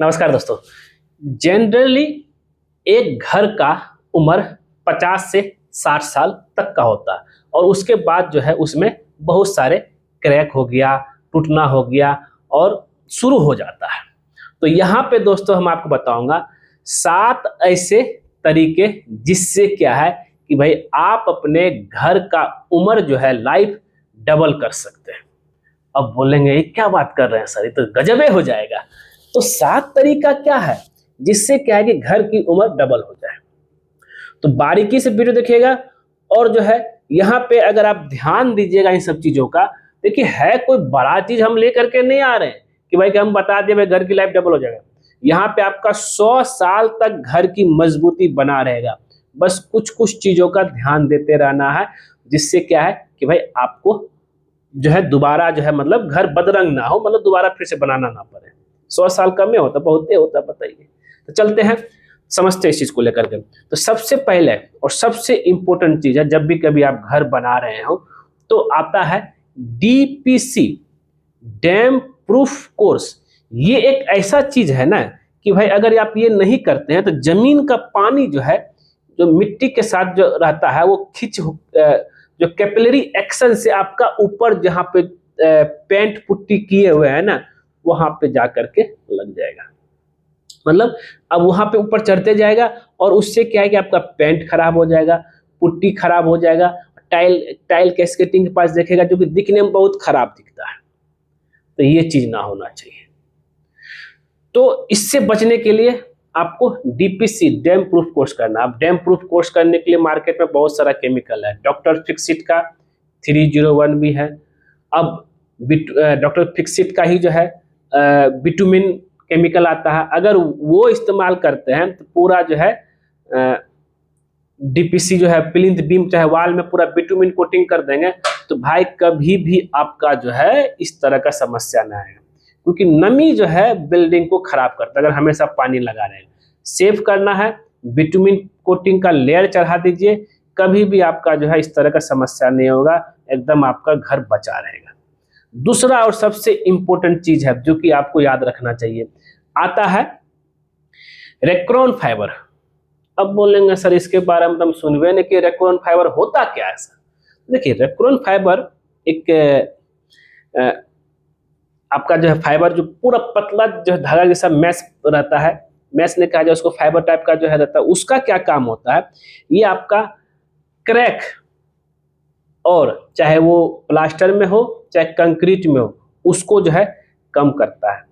नमस्कार दोस्तों। जनरली एक घर का उम्र 50 से 60 साल तक का होता है और उसके बाद जो है उसमें बहुत सारे क्रैक हो गया, टूटना हो गया और शुरू हो जाता है। तो यहाँ पे दोस्तों हम आपको बताऊंगा 7 ऐसे तरीके जिससे क्या है कि भाई आप अपने घर का उम्र जो है लाइफ डबल कर सकते हैं। अब बोलेंगे ये क्या बात कर रहे हैं सर, ये तो गजबे हो जाएगा। तो 7 तरीका क्या है जिससे क्या है कि घर की उम्र डबल हो जाए। तो बारीकी से वीडियो देखिएगा और जो है यहाँ पे अगर आप ध्यान दीजिएगा इन सब चीजों का, देखिए है कोई बड़ा चीज हम लेकर के नहीं आ रहे हैं कि भाई कि हम बता दिए भाई घर की लाइफ डबल हो जाएगा। यहाँ पे आपका 100 साल तक घर की मजबूती बना रहेगा। बस कुछ कुछ चीजों का ध्यान देते रहना है जिससे क्या है कि भाई आपको जो है दोबारा जो है मतलब घर बदरंग ना हो, मतलब दोबारा फिर से बनाना ना पड़े। 100 साल कम में होता, बहुत ही होता, बताइए। तो चलते हैं, समझते हैं इस चीज को लेकर के। तो सबसे पहले और सबसे इंपॉर्टेंट चीज है, जब भी कभी आप घर बना रहे हो तो आता है डीपीसी, डैम प्रूफ कोर्स। ये एक ऐसा चीज है ना कि भाई अगर आप ये नहीं करते हैं तो जमीन का पानी जो है, जो मिट्टी के साथ जो रहता है वो जो कैपिलरी एक्शन से आपका ऊपर जहां पे पेंट पुट्टी किए हुए है ना, वहां पे जा करके लग जाएगा। मतलब अब वहां पे ऊपर चढ़ते जाएगा और उससे क्या है कि आपका पेंट खराब हो जाएगा, पुट्टी खराब हो जाएगा, टाइल टाइल कैस्केटिंग के पास देखेगा जो कि दिखने में बहुत खराब दिखता है। तो ये चीज ना होना चाहिए। तो इससे बचने के लिए आपको डीपीसी, डैम प्रूफ कोर्स करना। अब डैम प्रूफ कोर्स करने के लिए मार्केट में बहुत सारा केमिकल है। डॉक्टर फिक्सिट का 301 भी है। अब डॉक्टर फिक्सिट का ही जो है बिटुमिन केमिकल आता है। अगर वो इस्तेमाल करते हैं तो पूरा जो है डीपीसी जो है प्लिंथ बीम चाहे वाल में पूरा बिटुमिन कोटिंग कर देंगे तो भाई कभी भी आपका जो है इस तरह का समस्या ना आए, क्योंकि नमी जो है बिल्डिंग को खराब करता है। अगर हमेशा पानी लगा रहे हैं, सेव करना है, बिटुमिन कोटिंग का लेयर चढ़ा दीजिए, कभी भी आपका जो है इस तरह का समस्या नहीं होगा, एकदम आपका घर बचा रहेगा। दूसरा और सबसे इंपॉर्टेंट चीज है जो कि आपको याद रखना चाहिए, आता है रेक्रॉन फाइबर। अब बोलेंगे सर इसके बारे में हम सुनवे नहीं कि रेक्रॉन फाइबर होता क्या है सर। देखिए रेक्रॉन फाइबर एक आपका जो है फाइबर जो पूरा पतला जो धागा जैसा मैश रहता है, मैश ने कहा जाए उसको, फाइबर टाइप का जो है रहता है। उसका क्या काम होता है, ये आपका क्रैक, और चाहे वो प्लास्टर में हो चाहे कंक्रीट में हो, उसको जो है कम करता है।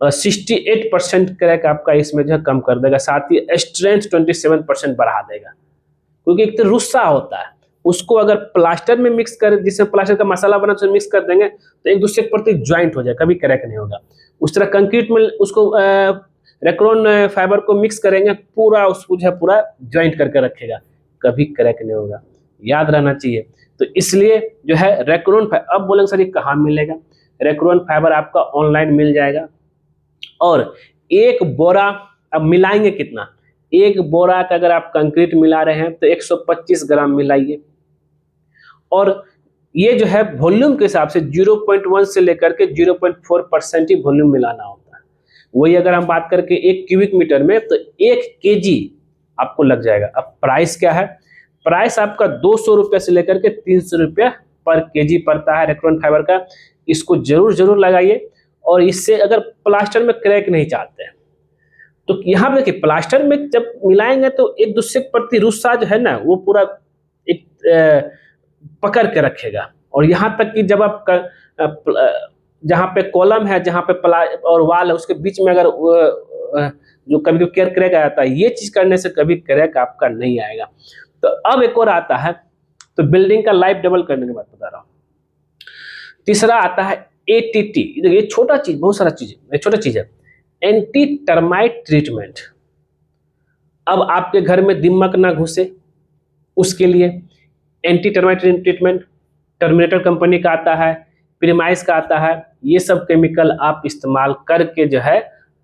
68% क्रैक आपका इसमें जो है कम कर देगा, साथ ही स्ट्रेंथ 27% बढ़ा देगा। क्योंकि एक तो रुस्सा होता है, उसको अगर प्लास्टर में मिक्स कर, जिसमें प्लास्टर का मसाला बना तो मिक्स कर देंगे तो एक दूसरे के प्रति ज्वाइंट हो जाए, कभी क्रैक नहीं होगा। उस तरह कंक्रीट में उसको रेक्रॉन फाइबर को मिक्स करेंगे, पूरा उसको जो है पूरा ज्वाइंट करके रखेगा, कभी क्रैक नहीं होगा। याद रहना चाहिए। तो इसलिए जो है रेक्रॉन फाइबर, अब बोलेंगे सर ये कहाँ मिलेगा। रेक्रॉन फाइबर आपका ऑनलाइन मिल जाएगा। और एक बोरा, अब मिलाएंगे कितना, एक बोरा का अगर आप कंक्रीट मिला रहे हैं तो 125 ग्राम मिलाइए। और ये जो है वॉल्यूम के हिसाब से 0.1 से लेकर के 0.4% ही वॉल्यूम मिलाना होता है। वही अगर हम बात करके 1 क्यूबिक मीटर में तो 1 केजी आपको लग जाएगा। अब प्राइस क्या है, प्राइस आपका 200 रुपये से लेकर के 300 रुपये पर केजी पड़ता है रेक्रॉन फाइबर का। इसको जरूर लगाइए। और इससे अगर प्लास्टर में क्रैक नहीं चाहते हैं तो यहाँ पे देखिए प्लास्टर में जब मिलाएंगे तो एक दूसरे के प्रति रुस्सा जो है ना वो पूरा एक पकड़ के रखेगा। और यहाँ तक कि जब आप जहाँ पे कॉलम है, जहाँ पे और वाल है, उसके बीच में अगर जो कभी क्रैक आ जाता है, ये चीज करने से कभी क्रैक आपका नहीं आएगा। तो अब एक और आता है, तो बिल्डिंग का लाइफ डबल करने के बाद बता रहा हूँ। तीसरा आता है ATT। ये छोटा चीज, बहुत सारा चीज है, छोटा चीज है, एंटी टर्माइट ट्रीटमेंट। अब आपके घर में दीमक ना घुसे उसके लिए anti termite treatment terminator company का आता है, प्रीमाइस का आता है। ये सब केमिकल आप इस्तेमाल करके जो है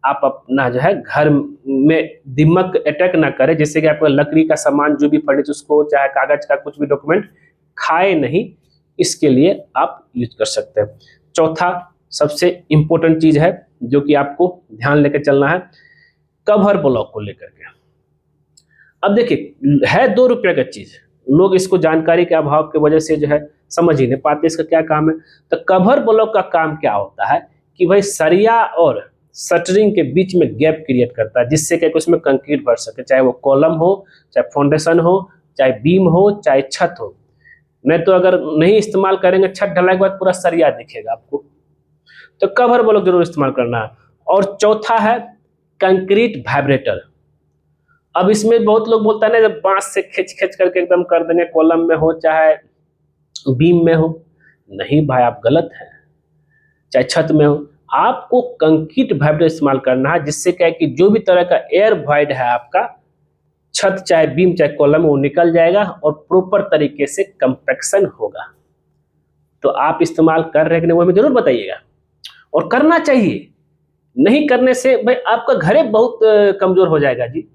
आप अपना जो है घर में दीमक अटैक ना करे, जिससे कि आपका लकड़ी का सामान जो भी फर्नीचर उसको चाहे कागज का कुछ भी डॉक्यूमेंट खाए नहीं, इसके लिए आप यूज कर सकते हैं। चौथा सबसे इंपॉर्टेंट चीज है जो कि आपको ध्यान लेकर चलना है कवर ब्लॉक को लेकर के। अब देखिए, है 2 रुपये का चीज, लोग इसको जानकारी के अभाव की वजह से जो है समझ ही नहीं पाते इसका क्या काम है। तो कवर ब्लॉक का काम क्या होता है कि भाई सरिया और शटरिंग के बीच में गैप क्रिएट करता है, जिससे कि उसमें कंक्रीट भर सके, चाहे वो कॉलम हो, चाहे फाउंडेशन हो, चाहे बीम हो, चाहे छत हो। नहीं तो अगर नहीं इस्तेमाल करेंगे छत ढलाई के बाद पूरा सरिया दिखेगा आपको। तो कवर ब्लॉक जरूर इस्तेमाल करना है। और चौथा है कंक्रीट वाइब्रेटर। अब इसमें बहुत लोग बोलता है ना, जब बांस से खींच खींच करके एकदम कर देंगे, कॉलम में हो चाहे बीम में हो। नहीं भाई, आप गलत है। चाहे छत में हो, आपको कंक्रीट वाइब्रेटर इस्तेमाल करना है, जिससे क्या है कि जो भी तरह का एयर वॉइड है आपका, छत चाहे बीम चाहे कॉलम, वो निकल जाएगा और प्रॉपर तरीके से कंपैक्शन होगा। तो आप इस्तेमाल कर रहे हैं कि नहीं, वो हमें जरूर बताइएगा। और करना चाहिए, नहीं करने से भाई आपका घर बहुत कमजोर हो जाएगा जी।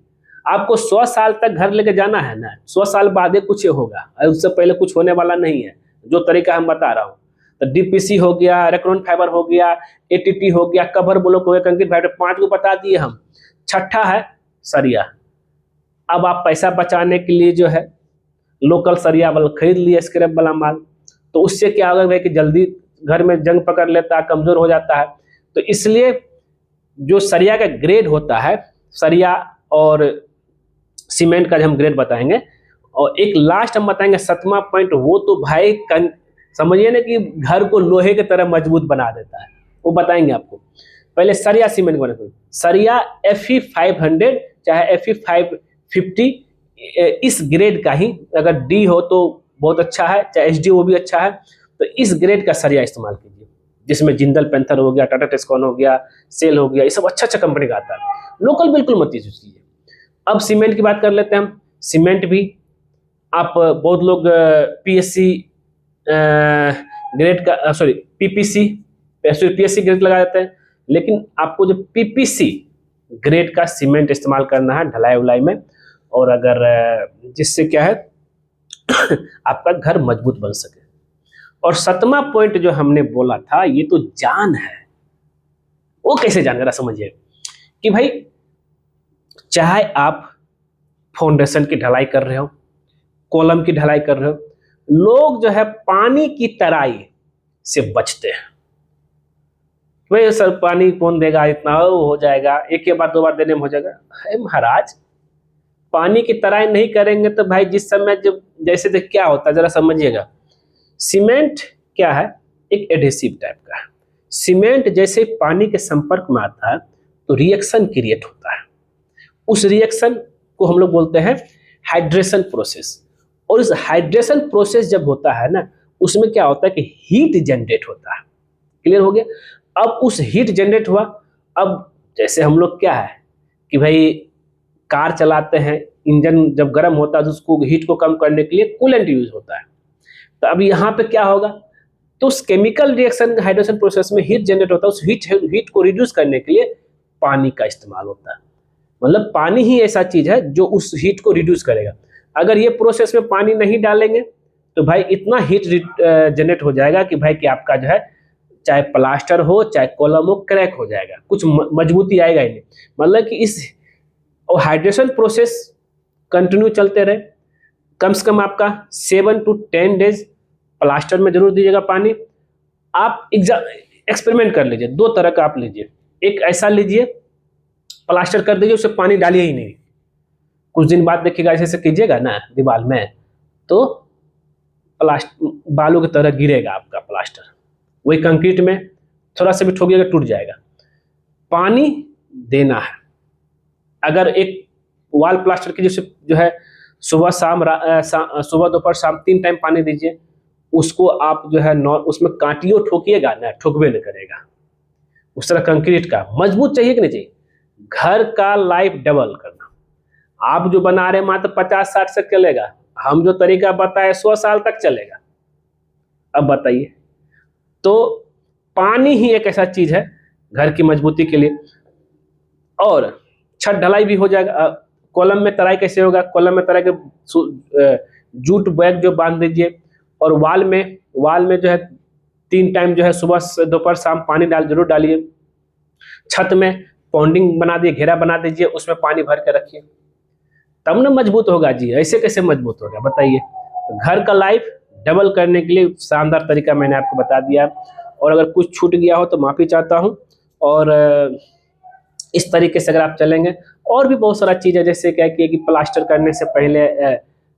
आपको 100 साल तक घर लेके जाना है ना, 100 साल बाद ही कुछ होगा, उससे पहले कुछ होने वाला नहीं है। जो तरीका हम बता रहा हूँ, तो डीपीसी हो गया, रेक्रोन फाइबर हो गया, एटीटी हो गया, कवर ब्लॉक हो गया, कंक्रीट फाइबर, 5 को बता दिए हम। छठा है सरिया। अब आप पैसा बचाने के लिए जो है लोकल सरिया वाला खरीद लिए, स्क्रैप वाला माल। तो उससे क्या होगा भाई कि जल्दी घर में जंग पकड़ लेता है, कमजोर हो जाता है। तो इसलिए जो सरिया का ग्रेड होता है, सरिया और सीमेंट का हम ग्रेड बताएंगे। और एक लास्ट हम बताएंगे 7वां पॉइंट, वो तो भाई समझिए ना कि घर को लोहे की तरह मजबूत बना देता है, वो बताएंगे आपको। पहले सरिया सीमेंट बने, सरिया FE 500 चाहे FE 550, इस ग्रेड का ही, अगर डी हो तो बहुत अच्छा है, चाहे HD वो भी अच्छा है। तो इस ग्रेड का सरिया इस्तेमाल कीजिए, जिसमें जिंदल पैंथर हो गया, टाटा टेस्कॉन हो गया, सेल हो गया, ये सब अच्छा अच्छा कंपनी का आता है। लोकल बिल्कुल मत यूज कीजिए। अब सीमेंट की बात कर लेते हैं हम। सीमेंट भी आप, बहुत लोग PSC ग्रेड का, सॉरी PPC PSC ग्रेड लगा देते हैं, लेकिन आपको जो PPC ग्रेड का सीमेंट इस्तेमाल करना है ढलाई उलाई में। और अगर जिससे क्या है आपका घर मजबूत बन सके। और 7वां पॉइंट जो हमने बोला था, ये तो जान है। वो कैसे जान, जरा समझिए कि भाई चाहे आप फाउंडेशन की ढलाई कर रहे हो, कॉलम की ढलाई कर रहे हो, लोग जो है पानी की तराई से बचते हैं। भाई सर पानी कौन देगा, इतना हो जाएगा, एक के बार 2 बार देने में हो जाएगा। है महाराज, पानी की तराई नहीं करेंगे तो भाई जिस समय जब जैसे देख क्या होता है जरा समझिएगा। सीमेंट क्या है, एक एडहेसिव टाइप का है। सीमेंट जैसे पानी के संपर्क में आता है तो रिएक्शन क्रिएट होता है। उस रिएक्शन को हम लोग बोलते हैं हाइड्रेशन प्रोसेस। और इस हाइड्रेशन प्रोसेस जब होता है ना, उसमें क्या होता है कि हीट जनरेट होता है। क्लियर हो गया। अब उस हीट जनरेट हुआ, अब जैसे हम लोग क्या है कि भाई कार चलाते हैं, इंजन जब गर्म होता है तो उसको हीट को कम करने के लिए कूलेंट यूज होता है। तो अब यहाँ पे क्या होगा, तो उस केमिकल रिएक्शन हाइड्रेशन प्रोसेस में हीट जनरेट होता है, उस हीट को रिड्यूस करने के लिए पानी का इस्तेमाल होता है। मतलब पानी ही ऐसा चीज है जो उस हीट को रिड्यूस करेगा। अगर ये प्रोसेस में पानी नहीं डालेंगे तो भाई इतना हीट जनरेट हो जाएगा कि भाई कि आपका जो है चाहे प्लास्टर हो चाहे कॉलम हो, क्रैक हो जाएगा, कुछ मजबूती आएगा ही नहीं। मतलब कि इस हाइड्रेशन प्रोसेस कंटिन्यू चलते रहे, कम से कम आपका 7 to 10 डेज प्लास्टर में जरूर दीजिएगा पानी। आप एक्सपेरिमेंट कर लीजिए, 2 तरह का आप लीजिए। एक ऐसा लीजिए, प्लास्टर कर दीजिए, उससे पानी डालिए ही नहीं, कुछ दिन बाद देखिएगा ऐसे कीजिएगा ना दीवार में, तो प्लास्टर बालू की तरह गिरेगा आपका प्लास्टर। वही कंक्रीट में थोड़ा सा भी ठोकिएगा टूट जाएगा। पानी देना है। अगर एक वॉल प्लास्टर की जो है सुबह शाम सुबह दोपहर शाम 3 टाइम पानी दीजिए। उसको आप जो है उसमें कांटियों ठोकिएगा ना, ठोकबे नहीं करेगा। उस तरह कंक्रीट का मजबूत चाहिए कि नहीं चाहिए। घर का लाइफ डबल करना, आप जो बना रहे मात्र 50-60 से चलेगा, हम जो तरीका बताए 100 साल तक चलेगा। अब बताइए, तो पानी ही एक ऐसा चीज है घर की मजबूती के लिए। और छत ढलाई भी हो जाएगा। कॉलम में तराई कैसे होगा, कॉलम में तराई के जूट बैग जो बांध दीजिए। और वाल में जो है 3 टाइम जो है सुबह दोपहर शाम पानी जरूर डालिए। छत में पॉन्डिंग बना दिए, घेरा बना दीजिए, उसमें पानी भर के रखिए, तब ना मजबूत होगा जी। ऐसे कैसे मजबूत होगा बताइए। तो घर का लाइफ डबल करने के लिए शानदार तरीका मैंने आपको बता दिया है। और अगर कुछ छूट गया हो तो माफ़ी चाहता हूँ। और इस तरीके से अगर आप चलेंगे, और भी बहुत सारा चीज़ है, जैसे क्या कि प्लास्टर करने से पहले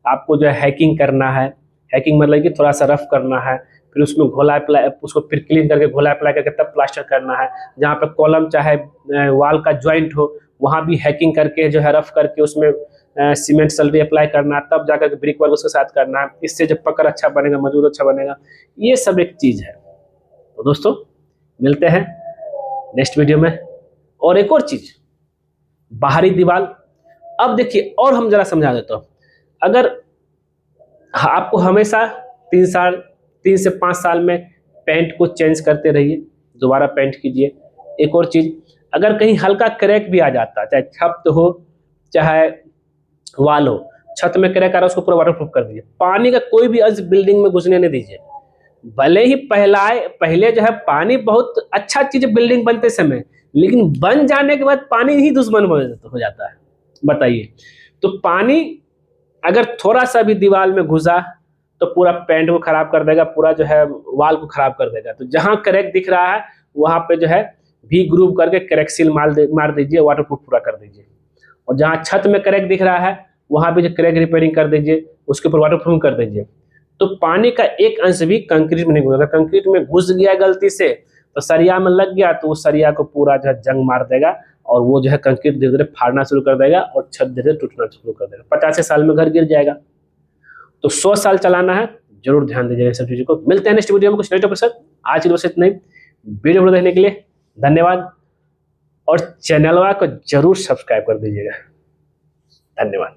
आपको जो है हैकिंग करना है। हैकिंग मतलब कि थोड़ा सा रफ करना है, फिर उसमें घोला अप्लाई, उसको फिर क्लीन करके घोला अप्लाई करके तब प्लास्टर करना है। जहाँ पर कॉलम चाहे वाल का जॉइंट हो, वहाँ भी हैकिंग करके जो है रफ करके उसमें सीमेंट सल्फेट अप्लाई करना है, तब जाकर ब्रिक वर्क उसके साथ करना है। इससे जब पकड़ अच्छा बनेगा, मजबूत अच्छा बनेगा। ये सब एक चीज़ है। तो दोस्तों मिलते हैं नेक्स्ट वीडियो में। और एक और चीज़, बाहरी दीवार। अब देखिए, और हम जरा समझा देता हूँ। अगर आपको हमेशा 3 साल, 3 से 5 साल में पेंट को चेंज करते रहिए, दोबारा पेंट कीजिए। एक और चीज़, अगर कहीं हल्का क्रैक भी आ जाता है, चाहे छत हो चाहे वाल हो, छत में क्रैक आ रहा है उसको पूरा वाटरप्रूफ कर दीजिए। पानी का कोई भी अंश बिल्डिंग में घुसने नहीं दीजिए। भले ही पहले जो है पानी बहुत अच्छा चीज बिल्डिंग बनते समय, लेकिन बन जाने के बाद पानी ही दुश्मन हो जाता है। बताइए। तो पानी अगर थोड़ा सा भी दीवार में घुसा तो पूरा पेंट को खराब कर देगा, पूरा जो है वाल को खराब कर देगा। तो जहां क्रैक दिख रहा है वहां पे जो है भी ग्रूव करके क्रैक सील मार दीजिए, वाटरप्रूफ पूरा कर दीजिए। और जहां छत में क्रैक दिख रहा है वहां भी जो क्रैक रिपेयरिंग कर दीजिए, उसके ऊपर वाटरप्रूफ कर दीजिए। तो पानी का एक अंश भी कंक्रीट में नहीं घुसेगा। कंक्रीट में घुस गया गलती से तो सरिया में लग गया, तो उस सरिया को पूरा जो है जंग मार देगा, और वो जो है कंक्रीट धीरे धीरे फाड़ना शुरू कर देगा और छत धीरे धीरे टूटना शुरू कर देगा। 50 साल में घर गिर जाएगा। तो 100 साल चलाना है, जरूर ध्यान दीजिएगा सब चीजों को। मिलते हैं नेक्स्ट वीडियो में कुछ नए टॉपिक के साथ। आज की बस इतना ही। वीडियो को देखने के लिए धन्यवाद, और चैनल को जरूर सब्सक्राइब कर दीजिएगा। धन्यवाद।